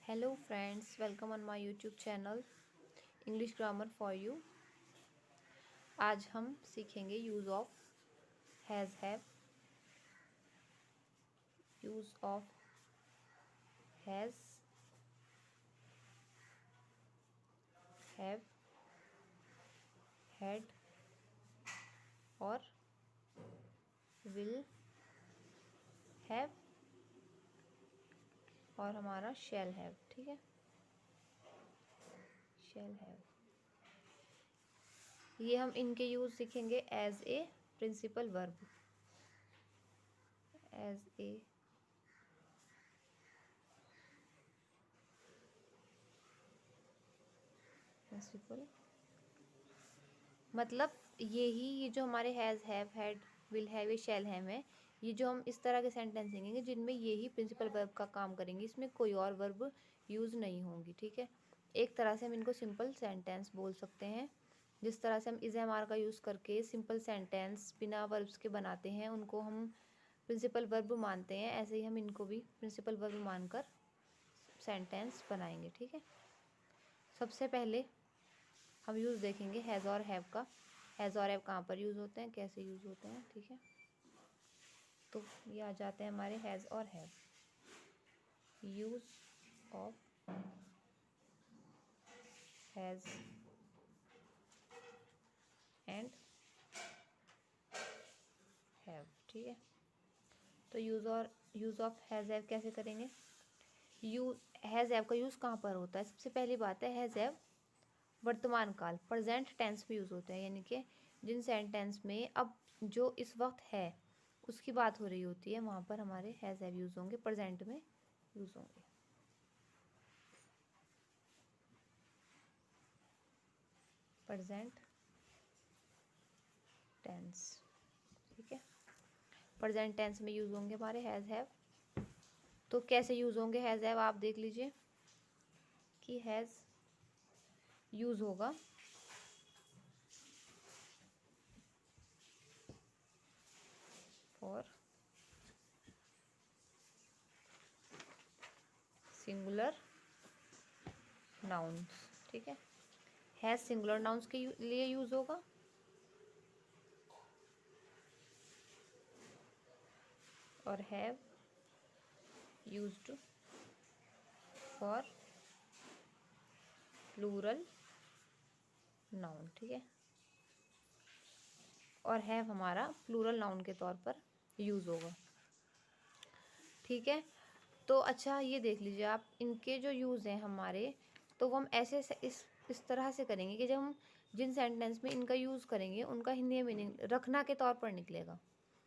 Hello friends, welcome on my YouTube channel English Grammar for You। आज हम सीखेंगे use of have, use of has, have, had और will have और हमारा shall have. ठीक है, शैल हैव। ये हम इनके यूज़ सीखेंगे as a principal verb, as a principal, मतलब ये जो हमारे has, have, had, will have, ये शैल हैव है। ये जो हम इस तरह के सेंटेंस देंगे जिनमें यही प्रिंसिपल वर्ब का काम करेंगे, इसमें कोई और वर्ब यूज़ नहीं होंगी। ठीक है, एक तरह से हम इनको सिंपल सेंटेंस बोल सकते हैं। जिस तरह से हम इज एम आर का यूज़ करके सिंपल सेंटेंस बिना वर्ब्स के बनाते हैं, उनको हम प्रिंसिपल वर्ब मानते हैं, ऐसे ही हम इनको भी प्रिंसिपल वर्ब मानकर सेंटेंस बनाएंगे। ठीक है, सबसे पहले हम यूज़ देखेंगे हैज़ और हैव का। हैज़ और हैव कहाँ पर यूज़ होते हैं, कैसे यूज़ होते हैं। ठीक है, तो ये आ जाते हैं हमारे हैज़ और have. Use of has and have. ठीक है, तो यूज़ ऑफ हैज़ हैव कैसे करेंगे। हैज़ हैव का यूज़ कहाँ पर होता है। सबसे पहली बात है, हैज़ हैव वर्तमान काल प्रेजेंट टेंस में यूज़ होते हैं, यानी कि जिन सेंटेंस में अब जो इस वक्त है उसकी बात हो रही होती है, वहाँ पर हमारे हैज़ हैव यूज़ होंगे, प्रेजेंट में यूज़ होंगे। प्रेजेंट टेंस, ठीक है, प्रेजेंट टेंस में यूज़ होंगे हमारे हैज़ हैव। तो कैसे यूज़ होंगे हैज़ हैव, आप देख लीजिए कि हैज़ यूज़ होगा फॉर सिंगुलर नाउन्स। ठीक है, हैज़ सिंगुलर नाउन्स के लिए यूज़ होगा, और have used for plural noun. ठीक है, और हैव हमारा प्लूरल नाउन के तौर पर यूज़ होगा। ठीक है, तो अच्छा ये देख लीजिए आप, इनके जो यूज़ हैं हमारे, तो वो हम ऐसे इस तरह से करेंगे कि जब हम जिन सेंटेंस में इनका यूज़ करेंगे उनका हिंदी मीनिंग रखना के तौर पर निकलेगा।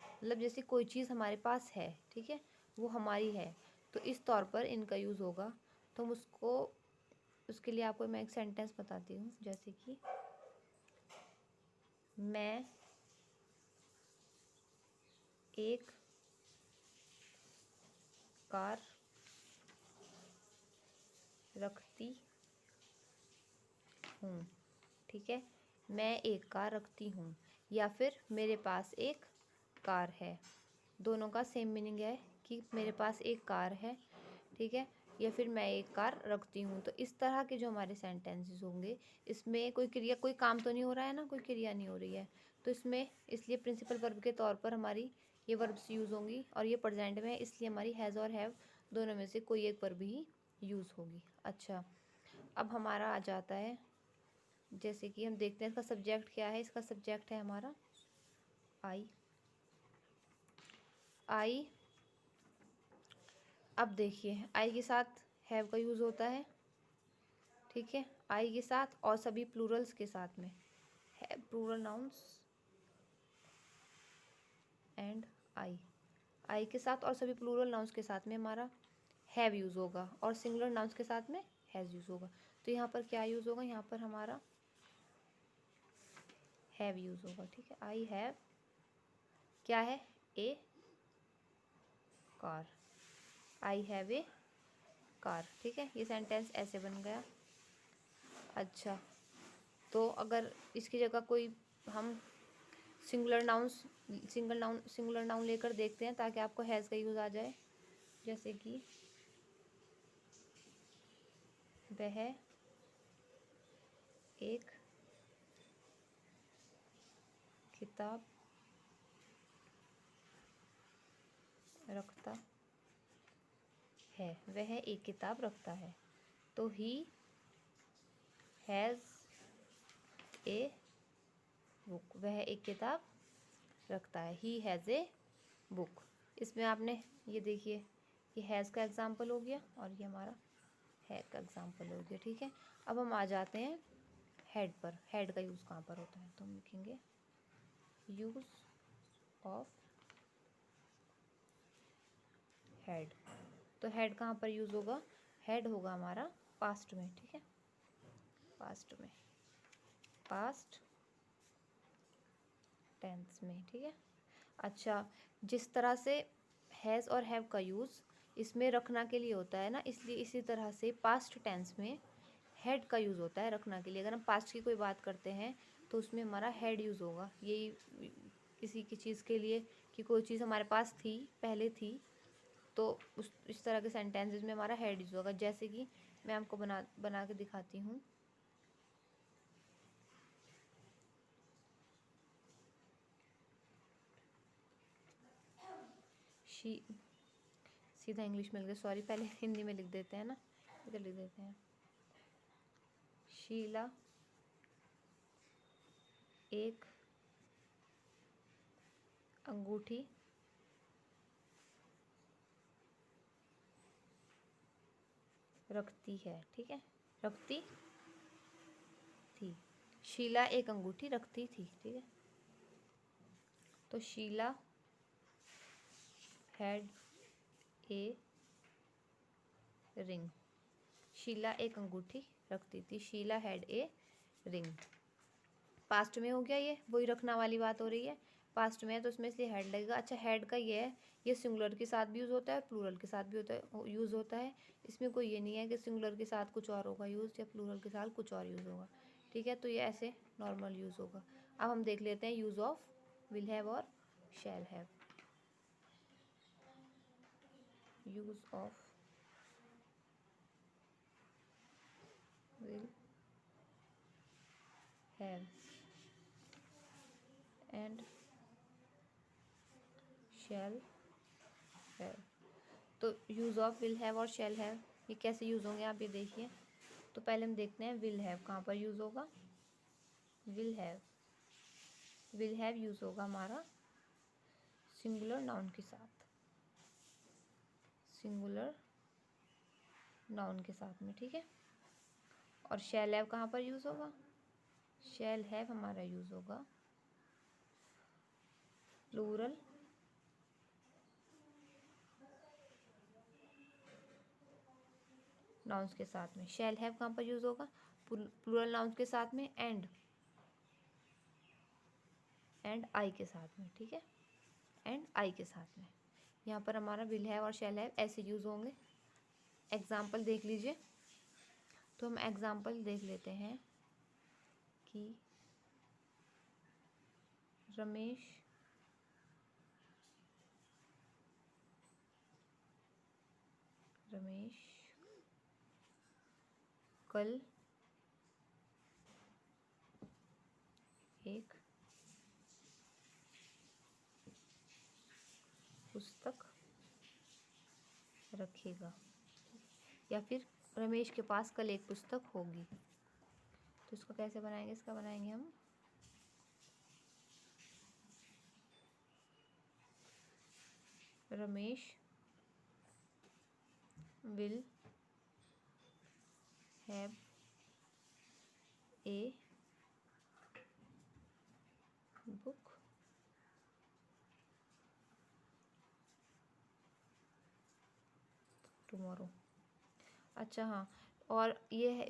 मतलब जैसे कोई चीज़ हमारे पास है, ठीक है, वो हमारी है, तो इस तौर पर इनका यूज़ होगा। तो हम उसको, उसके लिए आपको मैं एक सेंटेंस बताती हूँ, जैसे कि मैं एक कार रखती हूँ। ठीक है, मैं एक कार रखती हूँ, या फिर मेरे पास एक कार है। दोनों का सेम मीनिंग है कि मेरे पास एक कार है, ठीक है, या फिर मैं एक कार रखती हूँ। तो इस तरह के जो हमारे सेंटेंसेस होंगे, इसमें कोई क्रिया, कोई काम तो नहीं हो रहा है ना, कोई क्रिया नहीं हो रही है, तो इसमें इसलिए प्रिंसिपल वर्ब के तौर पर हमारी ये वर्ब्स यूज़ होंगी, और ये प्रेजेंट में है, इसलिए हमारी हैज़ और हैव दोनों में से कोई एक वर्ब ही यूज़ होगी। अच्छा, अब हमारा आ जाता है, जैसे कि हम देखते हैं इसका सब्जेक्ट क्या है। इसका सब्जेक्ट है हमारा आई। आई, अब देखिए आई के साथ हैव का यूज़ होता है, ठीक है, आई के साथ और सभी प्लूरल्स के साथ में है, प्लूरल नाउन्स एंड आई के साथ और सभी प्लूरल नाउन्स के साथ में हमारा हैव यूज़ होगा, और सिंगुलर नाउन्स के साथ में हैज़ यूज़ होगा। तो यहाँ पर क्या यूज़ होगा, यहाँ पर हमारा हैव यूज़ होगा। ठीक है, आई हैव क्या है, a car, I have a car. ठीक है, ये सेंटेंस ऐसे बन गया। अच्छा, तो अगर इसकी जगह कोई हम सिंगुलर नाउन लेकर देखते हैं, ताकि आपको हैज़ का यूज़ आ जाए, जैसे कि वह एक किताब रखता है। वह एक किताब रखता है। तो ही हैज़ ए बुक। वह एक किताब रखता है। He has a book. इसमें आपने ये देखिए, ये हैज़ का एग्जाम्पल हो गया और ये हमारा है का एग्जाम्पल हो गया। ठीक है, अब हम आ जाते हैं हेड पर। हेड का यूज़ कहाँ पर होता है, तो हम लिखेंगे यूज़ ऑफ हेड। तो हेड कहाँ पर यूज़ होगा, हेड होगा हमारा पास्ट में। ठीक है, पास्ट में, पास्ट टेंस में। ठीक है, अच्छा, जिस तरह से हैज़ और हैव का यूज़ इसमें रखना के लिए होता है ना, इसलिए इसी तरह से पास्ट टेंस में हेड का यूज़ होता है रखना के लिए। अगर हम पास्ट की कोई बात करते हैं तो उसमें हमारा हेड यूज़ होगा। यही किसी की चीज़ के लिए कि कोई चीज़ हमारे पास थी, पहले थी, तो उस इस तरह के सेंटेंसेस में हमारा हेड यूज़ होगा। जैसे कि मैं आपको बना के दिखाती हूँ। सीधा इंग्लिश में लिख दे, सॉरी, पहले हिंदी में लिख देते हैं ना, इधर लिख देते हैं। शीला एक अंगूठी रखती है। ठीक है, रखती थी। शीला एक अंगूठी रखती थी। ठीक है, तो शीला हैड ए रिंग। शीला एक अंगूठी रखती थी। Sheela had a ring. Past में हो गया, ये वही रखना वाली बात हो रही है। पास्ट में है तो उसमें इसलिए हेड लगेगा। अच्छा, हेड का ये है, ये सिंगुलर के साथ भी यूज़ होता है, प्लूरल के साथ भी यूज़ होता है। इसमें कोई ये नहीं है कि सिंगुलर के साथ कुछ और होगा यूज़ या प्लूरल के साथ कुछ और यूज़ होगा। ठीक है, तो ये ऐसे नॉर्मल यूज़ होगा। अब हम देख लेते हैं यूज़ ऑफ विल हैव और shall have. Use of will have and shall have. तो यूज़ ऑफ विल हैव और शैल हैव ये कैसे यूज़ होंगे, आप ये देखिए। तो पहले हम देखते हैं विल हैव कहाँ पर यूज़ होगा। विल हैव यूज़ होगा हमारा सिंगुलर नाउन के साथ, सिंगुलर नाउन के साथ में। ठीक है, और शैल हैव कहाँ पर यूज़ होगा, शैल हैव हमारा यूज़ होगा प्लूरल नाउन्स के साथ में। शैल हैव कहाँ पर यूज़ होगा, प्लूरल नाउन्स के साथ में एंड आई के साथ में। ठीक है, एंड आई के साथ में। यहाँ पर हमारा विल हैव और शैल हैव ऐसे यूज़ होंगे। एग्जाम्पल देख लीजिए। तो हम एग्जाम्पल देख लेते हैं कि रमेश कल एक पुस्तक रखेगा, या फिर रमेश के पास कल एक पुस्तक होगी। तो इसको कैसे बनाएंगे, इसका बनाएंगे हम Ramesh will have a book tomorrow. अच्छा हाँ, और ये है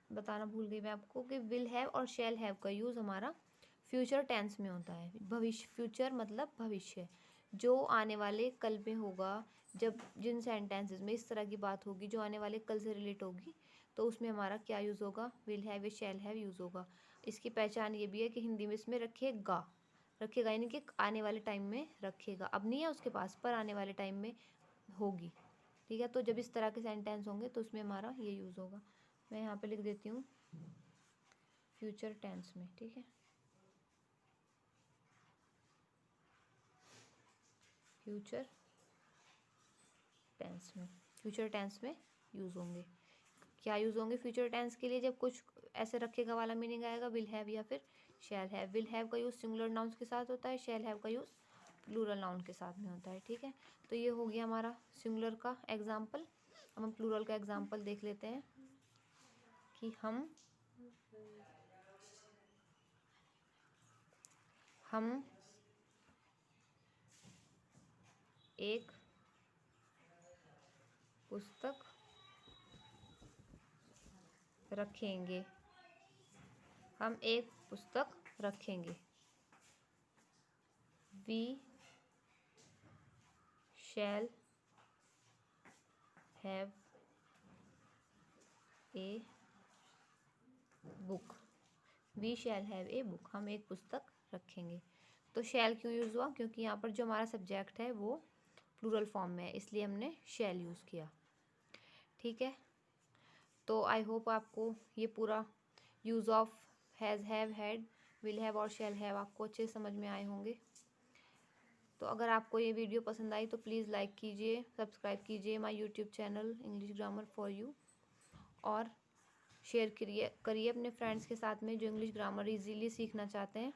बताना भूल गई मैं आपको कि विल हैव और शैल हैव का यूज़ हमारा फ्यूचर टेंस में होता है। भविष्य, फ्यूचर मतलब भविष्य, जो आने वाले कल में होगा। जब जिन सेंटेंसेस में इस तरह की बात होगी जो आने वाले कल से रिलेट होगी, तो उसमें हमारा क्या यूज़ होगा, विल हैव या शैल हैव यूज़ होगा। इसकी पहचान ये भी है कि हिंदी में इसमें रखेगा, रखेगा यानी कि आने वाले टाइम में रखेगा। अब नहीं है उसके पास, पर आने वाले टाइम में होगी। ठीक है, तो जब इस तरह के सेंटेंस होंगे तो उसमें हमारा ये यूज़ होगा। मैं यहाँ पे लिख देती हूँ फ्यूचर टेंस में, ठीक है। फ्यूचर टेंस में, फ्यूचर टेंस में यूज़ होंगे। क्या यूज़ होंगे फ्यूचर टेंस के लिए? जब कुछ ऐसे रखेगा वाला मीनिंग आएगा, विल हैव या फिर शैल हैव। विल हैव का यूज़ सिंगुलर नाउन्स के साथ होता है, शैल हैव का यूज़ प्लूरल नाउन के साथ में होता है, ठीक है। तो ये हो गया हमारा सिंगुलर का एग्जाम्पल। अब हम प्लूरल का एग्जाम्पल देख लेते हैं कि हम एक पुस्तक रखेंगे। हम एक पुस्तक रखेंगे। We shall have a book. We shall have a book. हम एक पुस्तक रखेंगे। तो शैल क्यों यूज़ हुआ? क्योंकि यहाँ पर जो हमारा सब्जेक्ट है वो प्लूरल फॉर्म में है, इसलिए हमने शैल यूज़ किया, ठीक है। तो आई होप आपको ये पूरा use of has, have, had, will have और शैल हैव आपको अच्छे समझ में आए होंगे। तो अगर आपको ये वीडियो पसंद आई तो प्लीज़ लाइक कीजिए, सब्सक्राइब कीजिए my YouTube channel English grammar for you, और शेयर करिए अपने फ्रेंड्स के साथ में जो इंग्लिश ग्रामर इजीली सीखना चाहते हैं।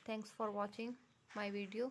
Thanks for watching my video.